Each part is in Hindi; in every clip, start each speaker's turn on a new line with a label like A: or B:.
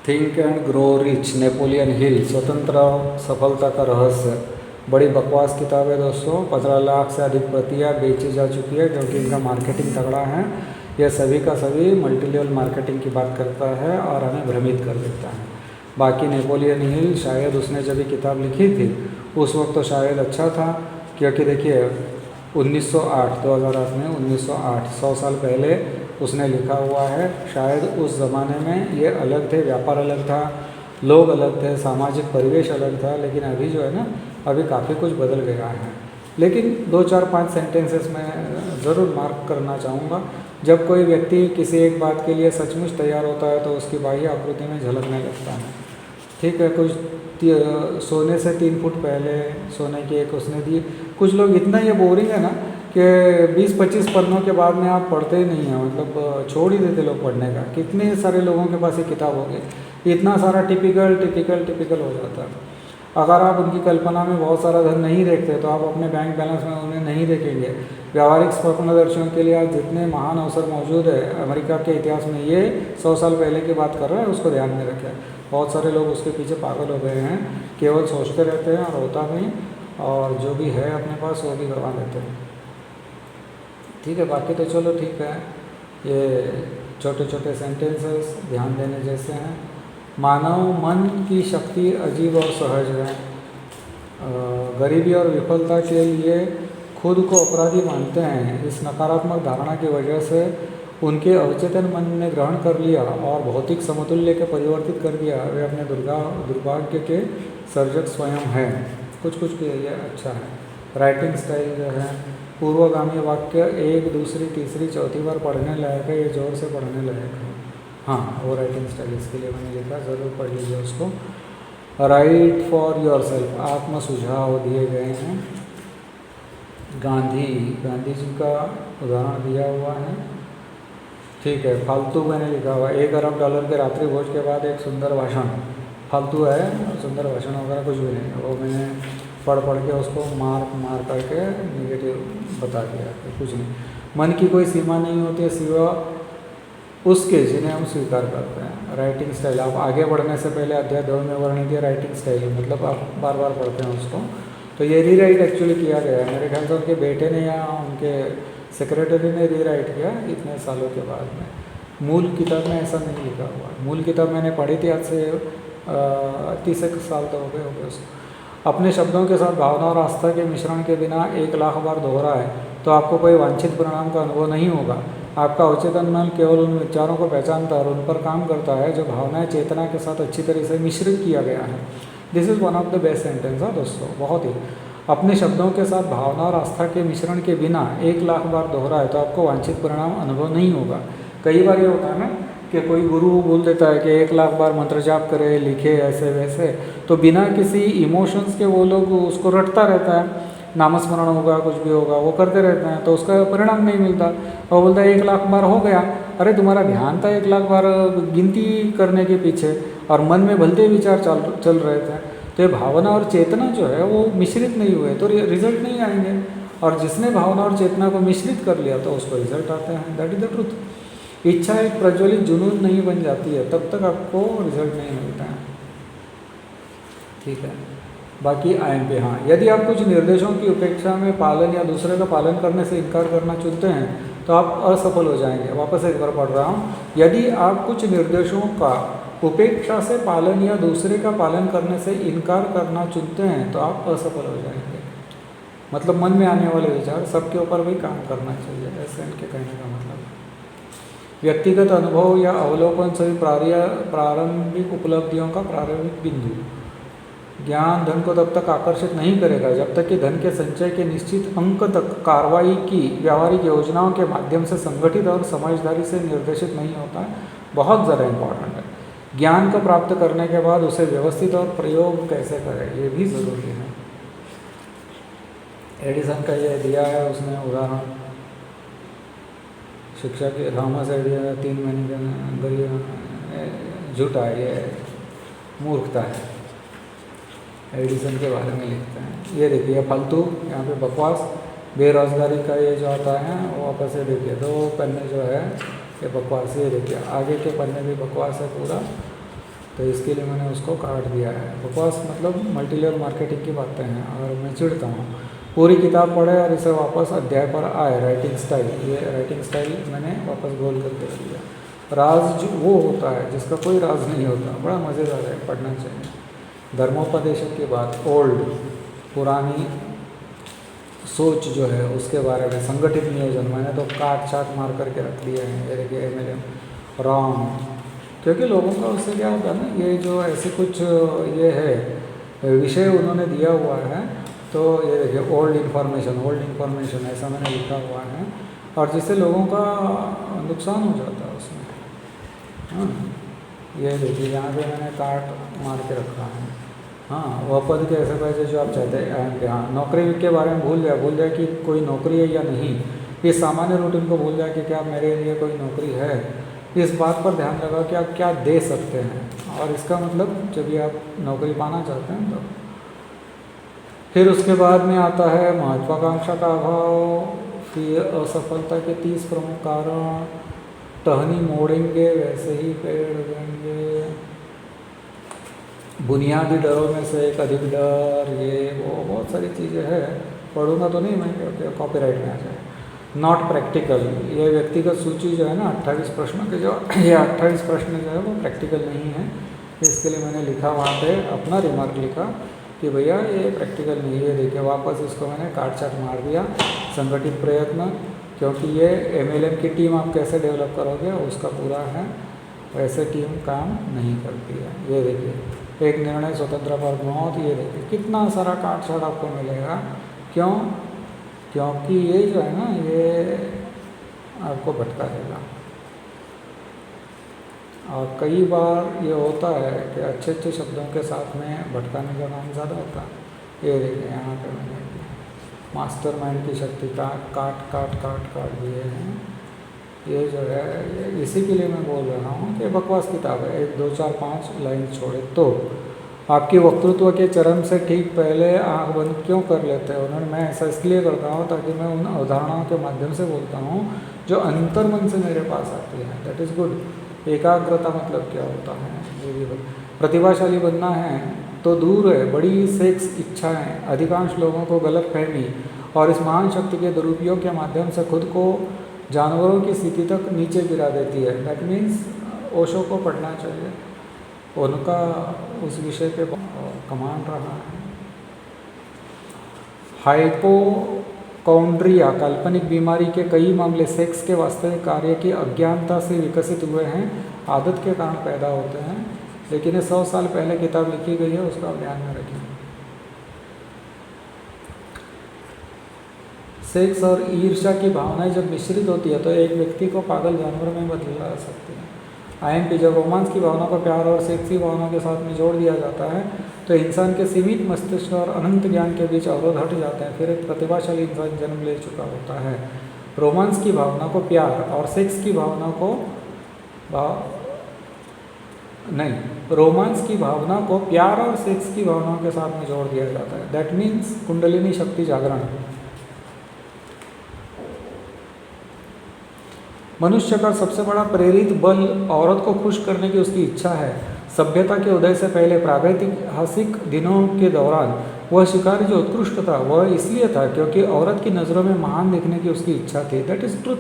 A: Think and grow rich, Napoleon Hill, स्वतंत्र सफलता का रहस्य। बड़ी बकवास किताब है दोस्तों। 15 लाख से अधिक प्रतियां बेची जा चुकी है क्योंकि इनका मार्केटिंग तगड़ा है। यह सभी का सभी मल्टी लेवल मार्केटिंग की बात करता है और हमें भ्रमित कर देता है। बाकी नेपोलियन हिल शायद उसने जब ये किताब लिखी थी उस वक्त तो शायद अच्छा था, क्योंकि देखिए 1908 2008 में 1908 100 साल पहले उसने लिखा हुआ है। शायद उस ज़माने में ये अलग थे, व्यापार अलग था, लोग अलग थे, सामाजिक परिवेश अलग था। लेकिन अभी जो है ना, अभी काफ़ी कुछ बदल गया है। लेकिन 2 4 5 सेंटेंसेस में ज़रूर मार्क करना चाहूँगा। जब कोई व्यक्ति किसी एक बात के लिए सचमुच तैयार होता है तो उसकी बाह्य आकृति में झलकने लगता है। ठीक है, कुछ सोने से 3 फुट पहले सोने की एक उसने दी। कुछ लोग इतना ये बोरिंग है ना कि 20-25 पन्नों के बाद में आप पढ़ते ही नहीं हैं, मतलब छोड़ ही देते लोग पढ़ने का। कितने सारे लोगों के पास ये किताब होगी, इतना सारा टिपिकल हो जाता है। अगर आप उनकी कल्पना में बहुत सारा धन नहीं देखते तो आप अपने बैंक बैलेंस में उन्हें नहीं देखेंगे। व्यावहारिक स्वप्नदर्शियों के लिए आज जितने महान अवसर मौजूद है अमेरिका के इतिहास में, ये 100 साल पहले की बात कर रहा है, उसको ध्यान में रखें। बहुत सारे लोग उसके पीछे पागल हो गए हैं, केवल सोचते रहते हैं और होता नहीं, और जो भी है अपने पास वो भी गंवा देते हैं। ठीक है, बाकी तो चलो ठीक है। ये छोटे छोटे सेंटेंसेस ध्यान देने जैसे हैं। मानव मन की शक्ति अजीब और सहज है। गरीबी और विफलता के लिए खुद को अपराधी मानते हैं। इस नकारात्मक धारणा की वजह से उनके अवचेतन मन ने ग्रहण कर लिया और भौतिक समतुल्य के परिवर्तित कर दिया। वे अपने दुर्भाग्य के सर्जक स्वयं हैं। कुछ के ये अच्छा है। राइटिंग स्टाइल जो है, पूर्वगामी वाक्य 1 दूसरी तीसरी चौथी बार पढ़ने लायक है, ये जोर से पढ़ने लायक है। हाँ, वो राइटिंग स्टाइल इसके लिए मैंने लिखा, ज़रूर पढ़ लीजिए उसको। राइट फॉर योर सेल्फ, आत्म सुझाव दिए गए हैं। गांधी जी का उदाहरण दिया हुआ है। ठीक है, फालतू मैंने लिखा हुआ, $1 अरब के रात्रि भोज के बाद एक सुंदर भाषण। फालतू है, सुंदर भाषण वगैरह कुछ भी नहीं, वो मैंने पढ़ के उसको मार करके निगेटिव बता दिया कि कुछ नहीं। मन की कोई सीमा नहीं होती है सिवा उसके जिन्हें हम स्वीकार करते हैं। राइटिंग स्टाइल, आप आगे बढ़ने से पहले अध्याय 2 में वर्णित है राइटिंग स्टाइल, मतलब आप बार बार पढ़ते हैं उसको। तो ये रीराइट एक्चुअली किया गया है, मेरे ख्याल से उनके बेटे ने या उनके सेक्रेटरी ने रीराइट किया इतने सालों के बाद में। मूल किताब में ऐसा नहीं लिखा हुआ। मूल किताब मैंने पढ़ी थी आज से 30 साल तो हो गए उसको। अपने शब्दों के साथ भावना और आस्था के मिश्रण के बिना 1 लाख बार दोहराए तो आपको कोई वांछित परिणाम का अनुभव नहीं होगा। आपका अवचेतन मन केवल उन विचारों को पहचानता है और उन पर काम करता है जो भावनाएं चेतना के साथ अच्छी तरह से मिश्रित किया गया है। This is one of the best sentence है दोस्तों, बहुत ही। अपने शब्दों के साथ भावना और आस्था के मिश्रण के बिना 1 लाख बार दोहराए तो आपको वांछित परिणाम अनुभव नहीं होगा। कई बार ये होता है ना कि कोई गुरु बोल देता है कि 1 लाख बार मंत्र जाप करे, लिखे, ऐसे वैसे, तो बिना किसी इमोशंस के वो लोग उसको रटता रहता है। नामस्मरण होगा, कुछ भी होगा, वो करते रहते हैं, तो उसका परिणाम नहीं मिलता। वो बोलता है 1 लाख बार हो गया। अरे तुम्हारा ध्यान था 1 लाख बार गिनती करने के पीछे और मन में भलते विचार चल रहे थे। तो ये भावना और चेतना जो है वो मिश्रित नहीं हुए तो रिजल्ट नहीं आएंगे। और जिसने भावना और चेतना को मिश्रित कर लिया तो उसको रिजल्ट आते हैं। That is the truth. इच्छा एक प्रज्वलित जुनून नहीं बन जाती है तब तक आपको रिजल्ट नहीं मिलता है। ठीक है, बाकी IMP, हाँ, यदि आप कुछ निर्देशों की उपेक्षा में पालन या दूसरे का पालन करने से इनकार करना चुनते हैं तो आप असफल हो जाएंगे। वापस एक बार पढ़ रहा हूँ। यदि आप कुछ निर्देशों का उपेक्षा से पालन या दूसरे का पालन करने से इनकार करना चुनते हैं तो आप असफल हो जाएंगे। मतलब मन में आने वाले विचार सबके ऊपर भी काम करना चाहिए, ऐसे इनके कहने का मतलब। व्यक्तिगत अनुभव या अवलोकन सभी प्रारंभिक उपलब्धियों का प्रारंभिक बिंदु। ज्ञान धन को तब तक आकर्षित नहीं करेगा जब तक कि धन के संचय के निश्चित अंक तक कार्रवाई की व्यावहारिक योजनाओं के माध्यम से संगठित और समझदारी से निर्देशित नहीं होता है। बहुत ज़्यादा इम्पॉर्टेंट है। ज्ञान को प्राप्त करने के बाद उसे व्यवस्थित और प्रयोग कैसे करें, ये भी ज़रूरी है। एडिसन का ये दिया है उसने उदाहरण, शिक्षा के थॉमस एडिसन 3 महीने के अंदर ये झूठा है, ये मूर्खता है। एडिसन के बारे में लिखते हैं। ये देखिए फालतू, यहाँ पे बकवास, बेरोजगारी का ये जो आता है वो वापस से देखिए 2 पन्ने जो है ये बकवास। ये देखिए आगे के पन्ने भी बकवास है पूरा। तो इसके लिए मैंने उसको काट दिया है। बकवास मतलब मल्टी लेवल मार्केटिंग की बातें हैं और मैं चिढ़ता हूँ। पूरी किताब पढ़े और इसे वापस अध्याय पर आए। राइटिंग स्टाइल, ये राइटिंग स्टाइल मैंने वापस गोल करके रख दिया। राज जो वो होता है जिसका कोई राज नहीं होता, बड़ा मज़ेदार है, पढ़ना चाहिए। धर्मोपदेशक की बात, ओल्ड पुरानी सोच जो है उसके बारे में, संगठित नियोजन मैंने तो काट चाट मार करके रख दिए हैं। ये देखिए MLM रॉन्ग, क्योंकि लोगों का उससे क्या होता है ना, ये जो ऐसे कुछ ये है विषय उन्होंने दिया हुआ है, तो ये देखिए ओल्ड इन्फॉर्मेशन ऐसा मैंने लिखा हुआ है, और जिससे लोगों का नुकसान हो जाता है उसमें। हाँ, ये देखिए यहाँ पे मैंने काट मार के रखा है। हाँ, वह पद के ऐसे पैसे जो आप चाहते हैं। हाँ, नौकरी के बारे में भूल जाए कि कोई नौकरी है या नहीं। ये सामान्य रूटीन को भूल जाए कि क्या मेरे लिए कोई नौकरी है। इस बात पर ध्यान लगाओ कि आप क्या दे सकते हैं, और इसका मतलब जब भी आप नौकरी पाना चाहते हैं तो। फिर उसके बाद में आता है महत्वाकांक्षा का अभाव, फिर असफलता के 30 प्रमुख कारण, टहनी मोड़ेंगे वैसे ही पेड़ उगेंगे, बुनियादी डरों में से एक अधिक डर, ये वो बहुत सारी चीज़ें हैं। पढ़ूंगा तो नहीं मैं, क्योंकि कॉपीराइट में आ जाए। नॉट प्रैक्टिकल, ये व्यक्तिगत सूची जो है ना 28 प्रश्नों के, जो ये 28 प्रश्न जो है वो प्रैक्टिकल नहीं है। इसके लिए मैंने लिखा वहाँ पे अपना रिमार्क लिखा कि भैया ये प्रैक्टिकल नहीं है। देखिए वापस इसको मैंने काट चाट मार दिया। संगठित प्रयत्न, क्योंकि ये MLM की टीम आप कैसे डेवलप करोगे उसका पूरा है, वैसे टीम काम नहीं करती है। ये देखिए एक निर्णय स्वतंत्र पर मौत, ये देखिए कितना सारा काट छाट आपको मिलेगा। क्यों? क्योंकि ये जो है ना ये आपको भटका देगा। और कई बार ये होता है कि अच्छे अच्छे शब्दों के साथ में भटकाने का काम ज़्यादा होता है। ये देखिए यहाँ पे मैंने मास्टरमाइंड की शक्ति का काट दिए हैं। ये जो है ये इसी के लिए मैं बोल रहा हूँ कि बकवास किताब है। 1 2 4 5 लाइन छोड़े तो आपकी वक्तृत्व के चरण से ठीक पहले आँख बंद क्यों कर लेते हैं उन्होंने? मैं ऐसा इसलिए करता हूँ ताकि मैं उन अवधारणाओं के माध्यम से बोलता हूँ जो अंतर्मन से मेरे पास आती हैं। That is good. एकाग्रता मतलब क्या होता है ये भी प्रतिभाशाली बनना है तो दूर है बड़ी सेक्स इच्छाएं अधिकांश लोगों को गलत फहमी और इस महान शक्ति के दुरुपयोग के माध्यम से खुद को जानवरों की स्थिति तक नीचे गिरा देती है। दैट मीन्स ओशो को पढ़ना चाहिए, उनका उस विषय पे कमांड रहा है। हाइपोकॉन्ड्रिया काल्पनिक बीमारी के कई मामले सेक्स के वास्तविक कार्य की अज्ञानता से विकसित हुए हैं, आदत के कारण पैदा होते हैं। लेकिन ये 100 साल पहले किताब लिखी गई है, उसका आप ध्यान में रखें। सेक्स और ईर्ष्या की भावनाएं जब मिश्रित होती है तो एक व्यक्ति को पागल जानवर में बदला सकती है। IMP जब रोमांस की भावना को प्यार और सेक्सी भावना के साथ में जोड़ दिया जाता है तो इंसान के सीमित मस्तिष्क और अनंत ज्ञान के बीच अवरोध हट जाते हैं। फिर एक प्रतिभाशाली इंसान जन्म ले चुका होता है। रोमांस की भावना को प्यार और सेक्स की भावना को रोमांस की भावना को प्यार और सेक्स की भावनाओं के साथ में जोड़ दिया जाता है। दैट मीन्स कुंडलिनी शक्ति जागरण। मनुष्य का सबसे बड़ा प्रेरित बल औरत को खुश करने की उसकी इच्छा है। सभ्यता के उदय से पहले प्रागैतिहासिक दिनों के दौरान वह शिकारी जो उत्कृष्ट था वह इसलिए था क्योंकि औरत की नज़रों में महान दिखने की उसकी इच्छा थी। That is truth.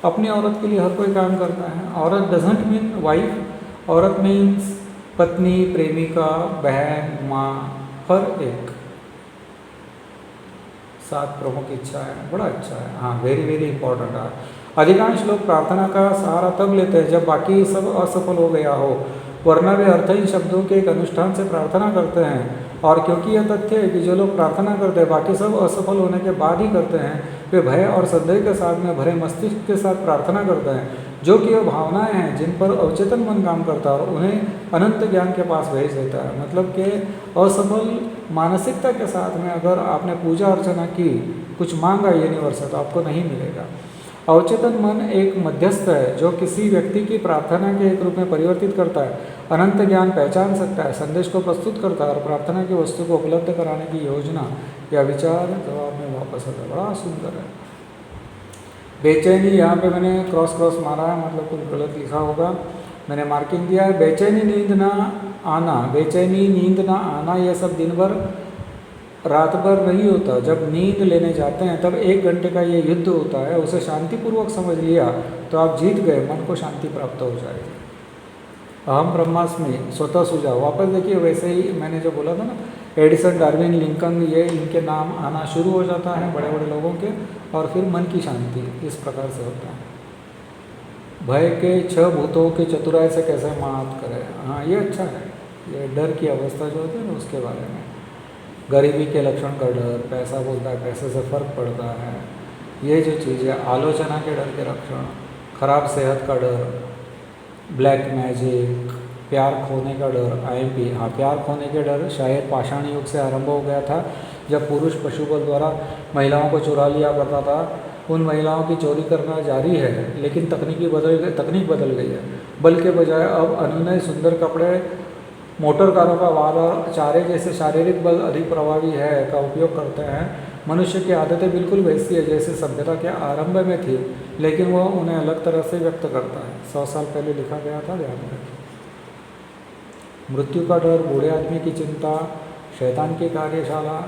A: अपनी औरत के लिए हर कोई काम करता है। औरत डजंट मीन वाइफ, औरत मीन्स पत्नी, प्रेमिका, बहन, माँ, हर एक। 7 प्रमुख इच्छा है, बड़ा अच्छा है। हाँ, वेरी वेरी इंपॉर्टेंट है। अधिकांश लोग प्रार्थना का सहारा तब लेते हैं जब बाकी सब असफल हो गया हो, वरना वे अर्थहीन शब्दों के एक अनुष्ठान से प्रार्थना करते हैं। और क्योंकि यह तथ्य है कि जो लोग प्रार्थना करते हैं बाकी सब असफल होने के बाद ही करते हैं, वे भय और संदेह के साथ में भरे मस्तिष्क के साथ प्रार्थना करते हैं, जो कि वह भावनाएं हैं जिन पर अवचेतन मन काम करता है और उन्हें अनंत ज्ञान के पास भेज देता है। मतलब कि असफल मानसिकता के साथ में अगर आपने पूजा अर्चना की, कुछ मांगा यूनिवर्स से, तो आपको नहीं मिलेगा। अवचेतन मन एक मध्यस्थ है जो किसी व्यक्ति की प्रार्थना के एक रूप में परिवर्तित करता है, अनंत ज्ञान पहचान सकता है, संदेश को प्रस्तुत करता है और प्रार्थना की वस्तु को उपलब्ध कराने की योजना या विचार जवाब में वापस आता है। बड़ा सुंदर है। बेचैनी, यहाँ पे मैंने क्रॉस मारा है, मतलब कुछ गलत लिखा होगा, मैंने मार्किंग दिया है। बेचैनी नींद ना आना, बेचैनी, नींद ना आना, ये सब दिन भर रात भर नहीं होता। जब नींद लेने जाते हैं तब 1 घंटे का ये युद्ध होता है, उसे शांतिपूर्वक समझ लिया तो आप जीत गए, मन को शांति प्राप्त हो जाएगी। अहम ब्रह्मास्मि, स्वतः सुझाव। वापस देखिए वैसे ही मैंने जो बोला था ना, एडिसन, डार्विन, लिंकन, ये इनके नाम आना शुरू हो जाता है बड़े बड़े लोगों के, और फिर मन की शांति इस प्रकार से होता है। भय के 6 भूतों के चतुराई से कैसे मात करें। हाँ ये अच्छा है, ये डर की अवस्था जो होती है ना उसके बारे में। गरीबी के लक्षण का डर, पैसा बोलता है पैसे से फर्क पड़ता है, ये जो चीज़ है। आलोचना के डर के लक्षण, खराब सेहत का डर, ब्लैक मैजिक, प्यार खोने का डर, IMP। हाँ, प्यार खोने के डर शायद पाषाण युग से आरंभ हो गया था, जब पुरुष पशुबल द्वारा महिलाओं को चुरा लिया करता था। उन महिलाओं की चोरी करना जारी है, लेकिन तकनीक बदल गई है। बल के बजाय अब अनुनय, सुंदर कपड़े, मोटर कारों का वार और चारे जैसे शारीरिक बल अधिक प्रभावी है का उपयोग करते हैं। मनुष्य की आदतें बिल्कुल वैसी है जैसे सभ्यता के आरंभ में थी, लेकिन वह उन्हें अलग तरह से व्यक्त करता है। 100 साल पहले लिखा गया था, ध्यान में रखिए। मृत्यु का डर, बूढ़े आदमी की चिंता, शैतान की कार्यशाला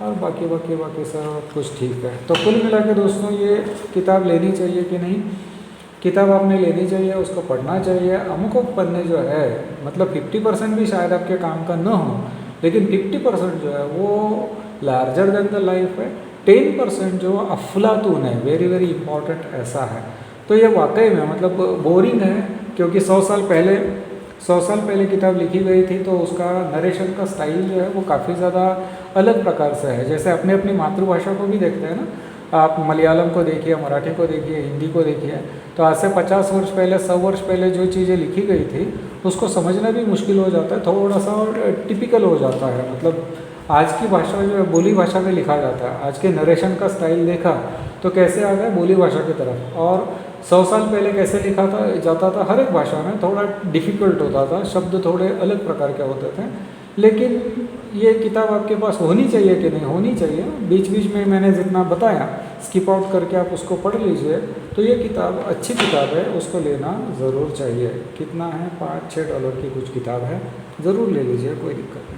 A: और बाकी सब कुछ ठीक है। तो कुल मिला के दोस्तों ये किताब लेनी चाहिए कि नहीं? किताब आपने लेनी चाहिए, उसको पढ़ना चाहिए। अमुक पन्ने जो है, मतलब 50% भी शायद आपके काम का न हो, लेकिन 50% जो है वो लार्जर देन द लाइफ है। 10% जो अफलातून है, वेरी वेरी इंपॉर्टेंट ऐसा है। तो ये वाकई में मतलब बोरिंग है, क्योंकि 100 साल पहले किताब लिखी गई थी, तो उसका नरेशन का स्टाइल जो है वो काफ़ी ज़्यादा अलग प्रकार से है। जैसे अपने अपनी मातृभाषा को भी देखते हैं ना, आप मलयालम को देखिए, मराठी को देखिए, हिंदी को देखिए, तो आज से 50 वर्ष पहले, 100 वर्ष पहले जो चीज़ें लिखी गई थी उसको समझना भी मुश्किल हो जाता है, थोड़ा सा टिपिकल हो जाता है। मतलब आज की भाषा जो है बोली भाषा में लिखा जाता है। आज के नरेशन का स्टाइल देखा तो कैसे आ गया बोली भाषा की तरफ, और 100 साल पहले कैसे लिखा था जाता था, हर एक भाषा में थोड़ा डिफ़िकल्ट होता था, शब्द थोड़े अलग प्रकार के होते थे। लेकिन ये किताब आपके पास होनी चाहिए कि नहीं? होनी चाहिए। बीच बीच में मैंने जितना बताया स्किप आउट करके आप उसको पढ़ लीजिए। तो ये किताब अच्छी किताब है, उसको लेना ज़रूर चाहिए। कितना है? $5-6 की कुछ किताब है, ज़रूर ले लीजिए, कोई दिक्कत नहीं।